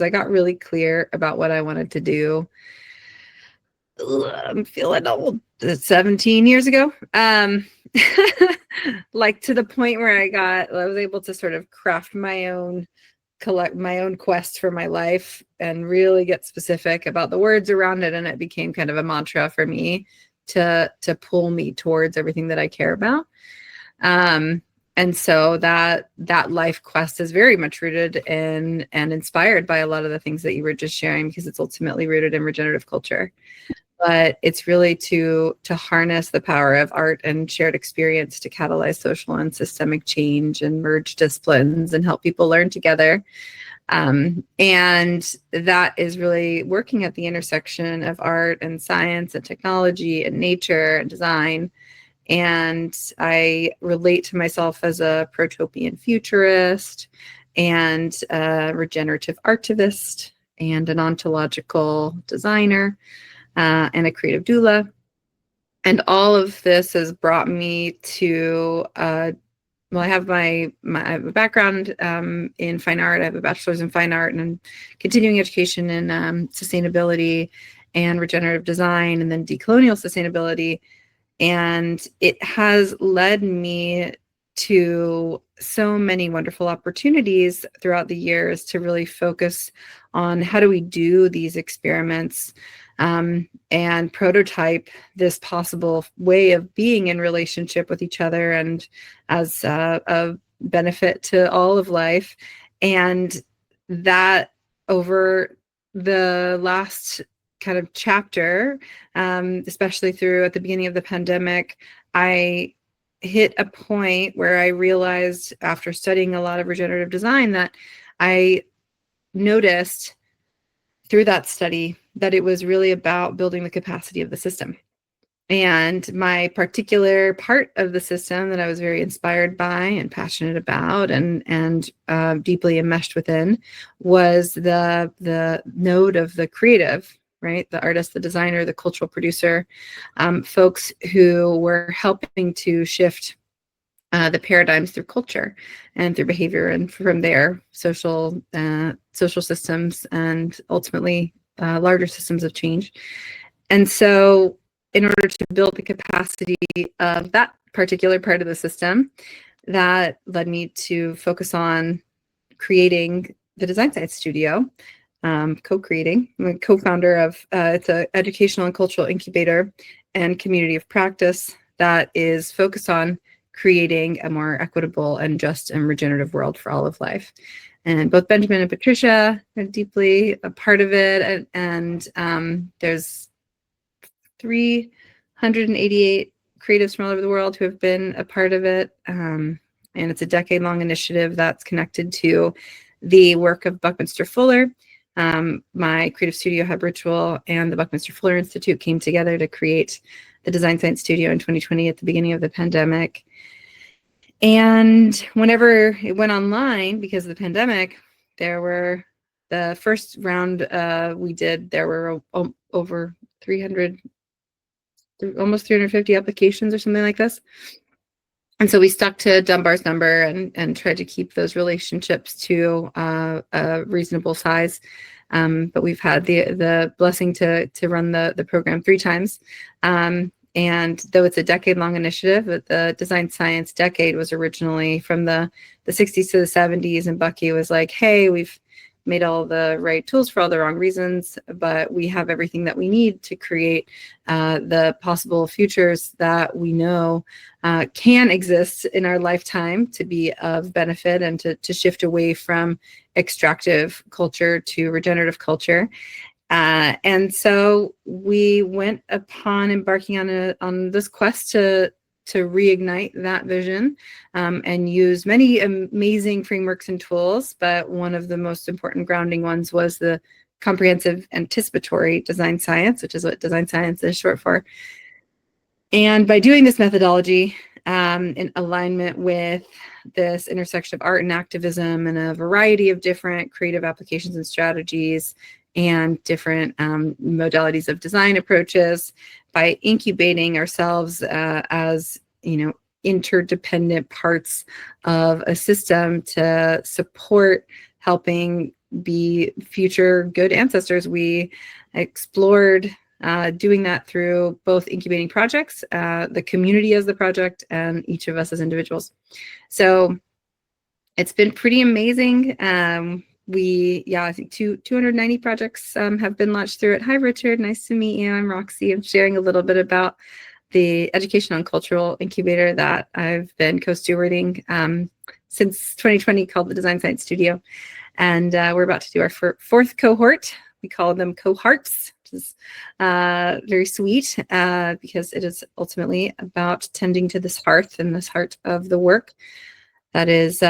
I got really clear about what I wanted to do. I'm feeling old. 17 years ago. Like to the point where I was able to sort of craft my own, collect my own quest for my life and really get specific about the words around it. And it became kind of a mantra for me to pull me towards everything that I care about. And so that life quest is very much rooted in and inspired by a lot of the things that you were just sharing, because it's ultimately rooted in regenerative culture. But it's really to harness the power of art and shared experience to catalyze social and systemic change and merge disciplines and help people learn together. And that is really working at the intersection of art and science and technology and nature and design. And I relate to myself as a protopian futurist and a regenerative artivist and an ontological designer. And a creative doula. And all of this has brought me to, I have my I have a background in fine art. I have a bachelor's in fine art and continuing education in sustainability and regenerative design, and then decolonial sustainability. And it has led me to so many wonderful opportunities throughout the years to really focus on how do we do these experiments and prototype this possible way of being in relationship with each other and as a benefit to all of life. And that over the last kind of chapter, especially through at the beginning of the pandemic, I hit a point where I realized after studying a lot of regenerative design that I noticed through that study that it was really about building the capacity of the system. And my particular part of the system that I was very inspired by and passionate about and deeply enmeshed within was the node of the creative, right? The artist, the designer, the cultural producer, folks who were helping to shift the paradigms through culture and through behavior, and from there, social systems, and ultimately larger systems of change. And so in order to build the capacity of that particular part of the system, that led me to focus on creating the Design Science Studio, co-creating. I'm a co-founder of it's an educational and cultural incubator and community of practice that is focused on creating a more equitable and just and regenerative world for all of life. And both Benjamin and Patricia are deeply a part of it. And there's 388 creatives from all over the world who have been a part of it. And it's a decade-long initiative that's connected to the work of Buckminster Fuller. My Creative Studio Hub Ritual and the Buckminster Fuller Institute came together to create the Design Science Studio in 2020 at the beginning of the pandemic. And whenever it went online because of the pandemic, there were the first round we did, there were over 300, almost 350 applications or something like this. And so we stuck to Dunbar's number and tried to keep those relationships to a reasonable size. But we've had the blessing to run the program 3 times. And though it's a decade-long initiative, the Design Science Decade was originally from the 60s to the 70s, and Bucky was like, hey, we've made all the right tools for all the wrong reasons, but we have everything that we need to create the possible futures that we know can exist in our lifetime to be of benefit and to shift away from extractive culture to regenerative culture. And so we went upon embarking on this quest to reignite that vision and use many amazing frameworks and tools. But one of the most important grounding ones was the comprehensive anticipatory design science, which is what design science is short for. And by doing this methodology in alignment with this intersection of art and activism and a variety of different creative applications and strategies and different modalities of design approaches, by incubating ourselves as, interdependent parts of a system to support helping be future good ancestors. We explored doing that through both incubating projects, the community as the project, and each of us as individuals. So it's been pretty amazing. I think 290 projects have been launched through it. Hi, Richard. Nice to meet you. I'm Roxy. I'm sharing a little bit about the Educational and Cultural Incubator that I've been co-stewarding since 2020, called the Design Science Studio. And we're about to do our fourth cohort. We call them CoheARTs, which is very sweet because it is ultimately about tending to this hearth and this heart of the work that is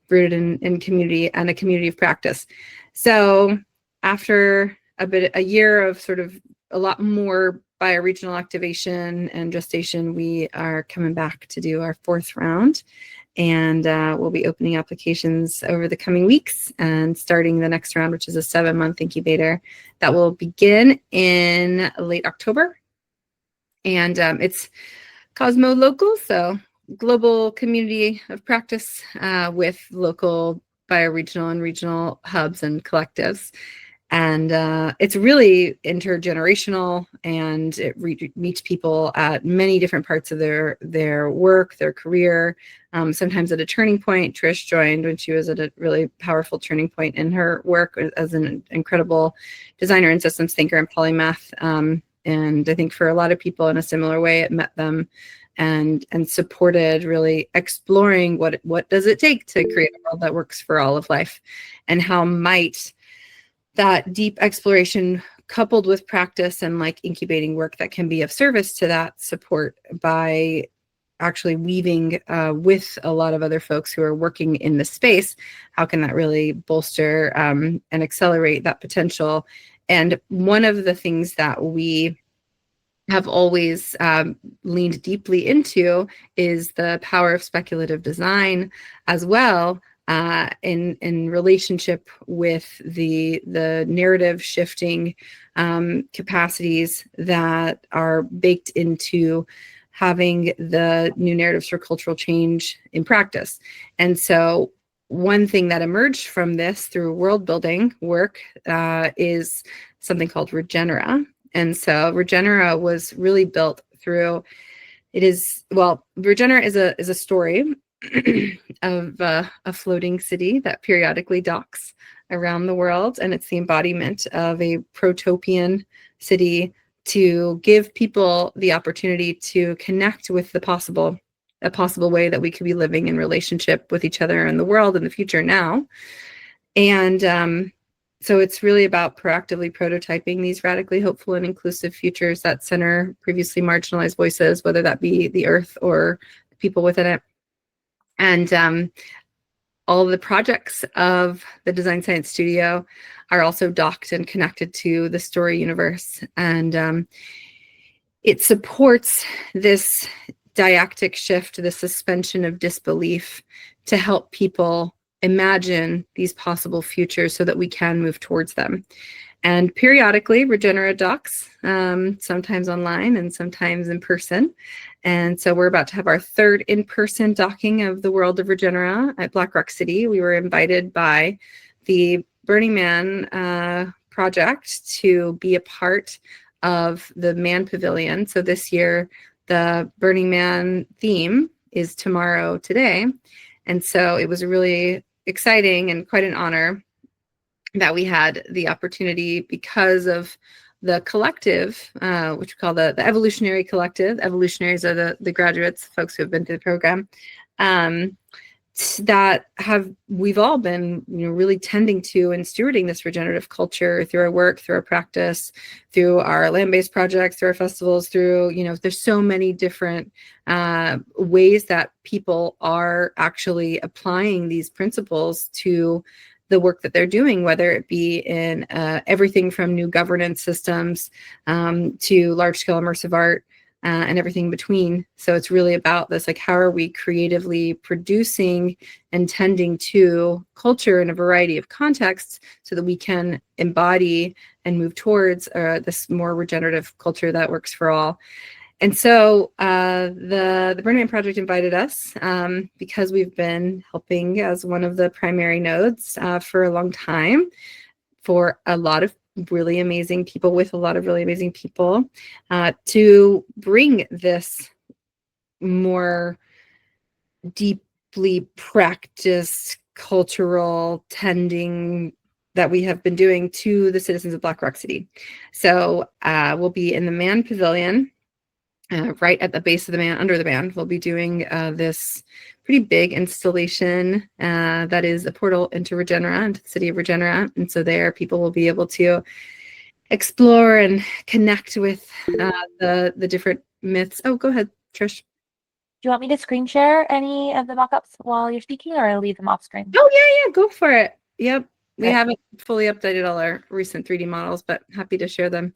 rooted in community and a community of practice. So after a year of sort of a lot more bioregional activation and gestation, we are coming back to do our fourth round. And we'll be opening applications over the coming weeks and starting the next round, which is a 7-month incubator that will begin in late October. And it's Cosmo local, so global community of practice with local bioregional and regional hubs and collectives. And it's really intergenerational, and it meets people at many different parts of their work, their career, sometimes at a turning point. Trish joined when she was at a really powerful turning point in her work as an incredible designer and systems thinker and polymath. And I think for a lot of people in a similar way, it met them and supported really exploring what does it take to create a world that works for all of life, and how might that deep exploration coupled with practice and like incubating work that can be of service to that support by actually weaving with a lot of other folks who are working in the space, how can that really bolster and accelerate that potential? And one of the things that we have always leaned deeply into is the power of speculative design as well, in relationship with the narrative shifting capacities that are baked into having the new narratives for cultural change in practice. And so one thing that emerged from this through world building work is something called Regenera. And so Regenera was really built through, Regenera is a story of a floating city that periodically docks around the world, and it's the embodiment of a protopian city to give people the opportunity to connect with a possible way that we could be living in relationship with each other and the world in the future now. And so it's really about proactively prototyping these radically hopeful and inclusive futures that center previously marginalized voices, whether that be the earth or the people within it. And all of the projects of the Design Science Studio are also docked and connected to the story universe. And it supports this dialectic shift, the suspension of disbelief, to help people imagine these possible futures so that we can move towards them. And periodically, Regenera docks, sometimes online and sometimes in person. And so we're about to have our third in-person docking of the World of Regenera at Black Rock City. We were invited by the Burning Man project to be a part of the Man Pavilion. So this year, the Burning Man theme is Tomorrow, Today. And so it was really exciting and quite an honor that we had the opportunity, because of the collective, which we call the Evolutionary Collective. Evolutionaries are the graduates, folks who have been through the program, that we've all been really tending to and stewarding this regenerative culture through our work, through our practice, through our land-based projects, through our festivals, through, there's so many different ways that people are actually applying these principles to the work that they're doing, whether it be in everything from new governance systems to large-scale immersive art and everything between. So it's really about this, like, how are we creatively producing and tending to culture in a variety of contexts so that we can embody and move towards this more regenerative culture that works for all. And so the Burning Man Project invited us because we've been helping as one of the primary nodes for a long time for a lot of really amazing people with a lot of really amazing people to bring this more deeply practiced cultural tending that we have been doing to the citizens of Black Rock City. So we'll be in the Man Pavilion, right at the base of the man, under the man. We'll be doing this pretty big installation that is a portal into Regenera, into the city of Regenera. And so there people will be able to explore and connect with the different myths. Oh, go ahead, Trish. Do you want me to screen share any of the mock-ups while you're speaking, or I'll leave them off screen? Oh, yeah, go for it. Yep. We haven't fully updated all our recent 3D models, but happy to share them.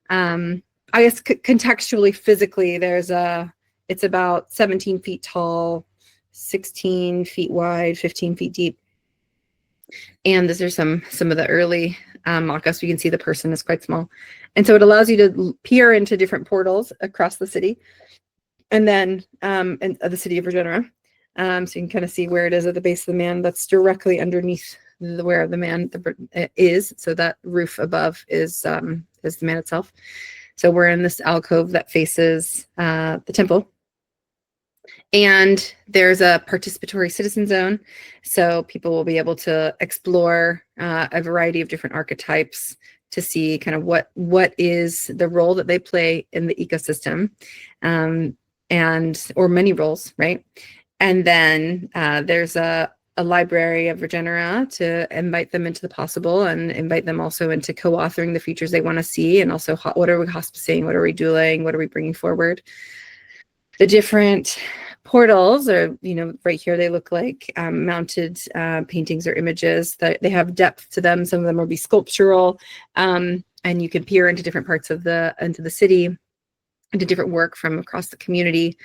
I guess contextually, physically, it's about 17 feet tall, 16 feet wide, 15 feet deep. And these are some of the early mock-ups. You can see the person is quite small. And so it allows you to peer into different portals across the city. And then in the city of Regenera. So you can kind of see where it is at the base of the man. That's directly underneath where the man is. So that roof above is the man itself. So we're in this alcove that faces the temple. And there's a participatory citizen zone. So people will be able to explore a variety of different archetypes to see kind of what is the role that they play in the ecosystem. Or many roles, right? And then there's a library of Regenera to invite them into the possible and invite them also into co-authoring the futures they want to see, and also what are we hospicing, what are we doing, what are we bringing forward. The different portals are, right here, they look like mounted paintings or images that they have depth to them. Some of them will be sculptural, and you can peer into different parts of into the city, into different work from across the community.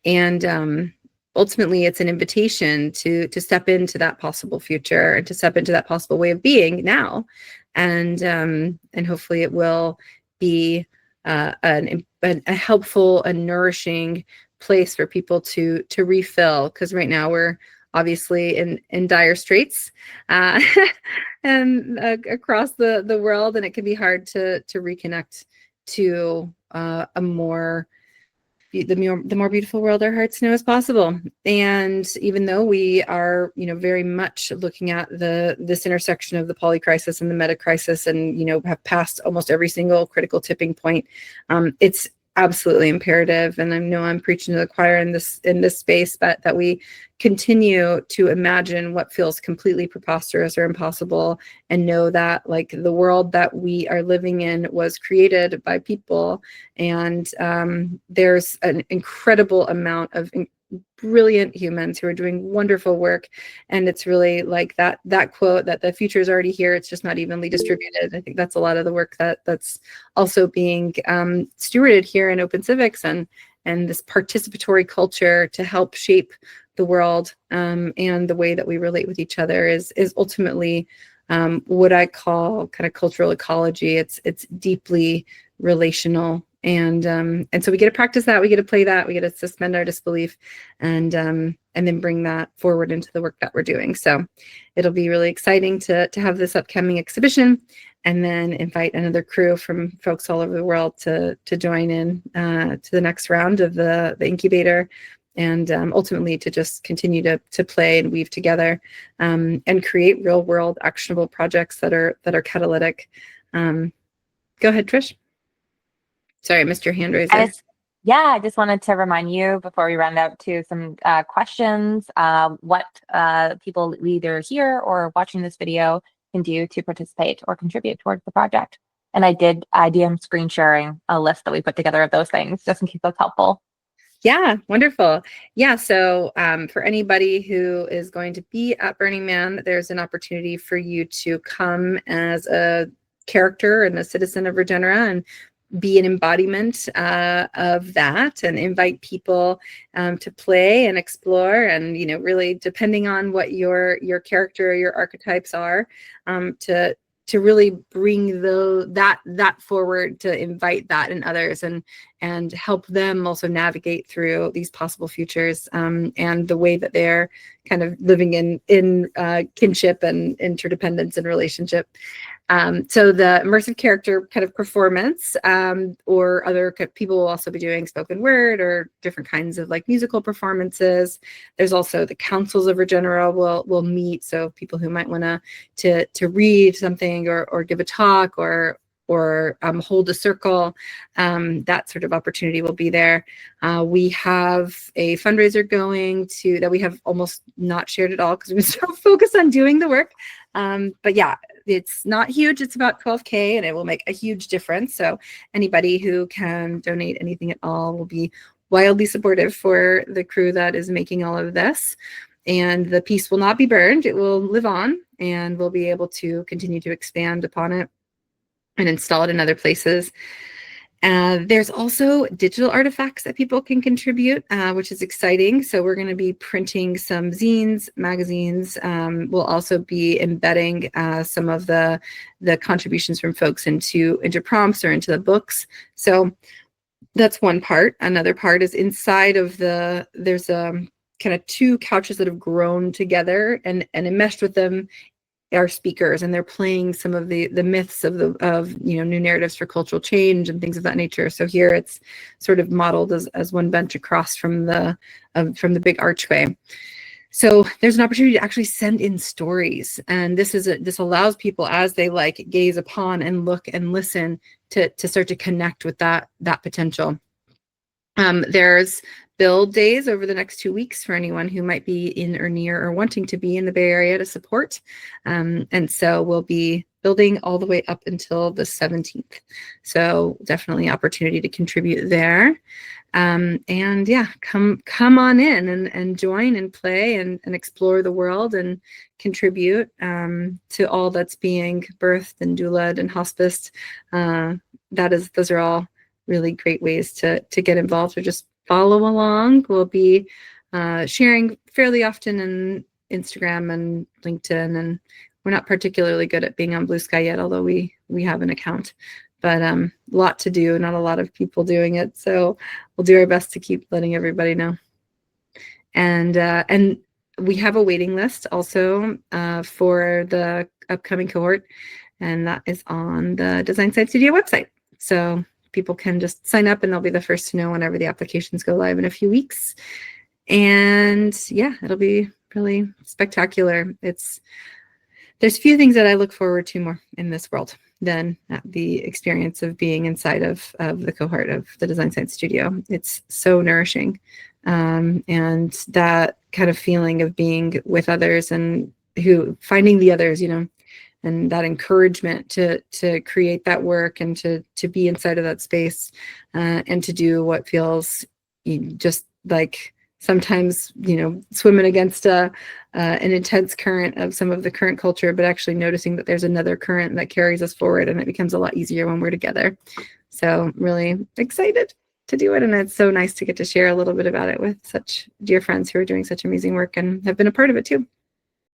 And ultimately, it's an invitation to step into that possible future and to step into that possible way of being now. And hopefully it will be a helpful and nourishing place for people to refill, because right now we're obviously in dire straits and across the world, and it can be hard to reconnect to the more beautiful world our hearts know is possible. And even though we are, very much looking at this intersection of the poly crisis and the meta crisis, and have passed almost every single critical tipping point, it's absolutely imperative, and I know I'm preaching to the choir in this space, but that we continue to imagine what feels completely preposterous or impossible, and know that, like, the world that we are living in was created by people, and there's an incredible amount of brilliant humans who are doing wonderful work. And it's really like that quote that the future is already here, it's just not evenly distributed. I think that's a lot of the work that's also being stewarded here in OpenCivics, and this participatory culture to help shape the world and the way that we relate with each other is ultimately what I call kind of cultural ecology. It's deeply relational. And so we get to practice that, we get to play that, we get to suspend our disbelief, and then bring that forward into the work that we're doing. So it'll be really exciting to have this upcoming exhibition, and then invite another crew from folks all over the world to join in to the next round of the Incubator, and ultimately to just continue to play and weave together and create real world actionable projects that are catalytic. Go ahead, Trish. Sorry, I missed your hand raise there. I just wanted to remind you before we round out to some questions, what people either here or watching this video can do to participate or contribute towards the project. And I am screen sharing a list that we put together of those things, just in case that's helpful. Yeah, wonderful. Yeah, so for anybody who is going to be at Burning Man, there's an opportunity for you to come as a character and a citizen of Regenera and be an embodiment of that, and invite people to play and explore, and really, depending on what your character or your archetypes are, to to really bring that forward, to invite that in others, and help them also navigate through these possible futures, and the way that they're kind of living in kinship and interdependence and relationship. So the immersive character kind of performance, or other people will also be doing spoken word or different kinds of like musical performances. There's also the councils of Regenera will meet. So people who might want to read something or give a talk or hold a circle, that sort of opportunity will be there. We have a fundraiser going that we have almost not shared at all because we've been so focused on doing the work. But yeah, it's not huge. It's about $12K, and it will make a huge difference. So anybody who can donate anything at all will be wildly supportive for the crew that is making all of this. And the piece will not be burned. It will live on, and we'll be able to continue to expand upon it and install it in other places. There's also digital artifacts that people can contribute, which is exciting. So we're going to be printing some zines, magazines. We'll also be embedding some of the contributions from folks into prompts or into the books. So that's one part. Another part is inside of there's kind of two couches that have grown together, and enmeshed with them are speakers, and they're playing some of the myths of new narratives for cultural change and things of that nature. So here it's sort of modeled as one bench across from the big archway. So there's an opportunity to actually send in stories, and this allows people, as they like gaze upon and look and listen, to start to connect with that potential. There's build days over the next 2 weeks for anyone who might be in or near or wanting to be in the Bay Area to support. And so we'll be building all the way up until the 17th. So definitely opportunity to contribute there. And yeah, come on in and join and play and explore the world and contribute to all that's being birthed and doulaed and hospiced. Those are all really great ways to get involved, or just follow along. We'll be sharing fairly often in Instagram and LinkedIn, and we're not particularly good at being on Blue Sky yet, although we have an account. But a lot to do, not a lot of people doing it, so we'll do our best to keep letting everybody know. And we have a waiting list also for the upcoming cohort, and that is on the Design Science Studio website. So people can just sign up, and they'll be the first to know whenever the applications go live in a few weeks. And yeah, it'll be really spectacular. There's few things that I look forward to more in this world than the experience of being inside of the cohort of the Design Science Studio. It's so nourishing. And that kind of feeling of being with others and finding the others, and that encouragement to create that work and to be inside of that space, and to do what feels just like sometimes swimming against an intense current of some of the current culture, but actually noticing that there's another current that carries us forward, and it becomes a lot easier when we're together. So really excited to do it, and it's so nice to get to share a little bit about it with such dear friends who are doing such amazing work and have been a part of it too.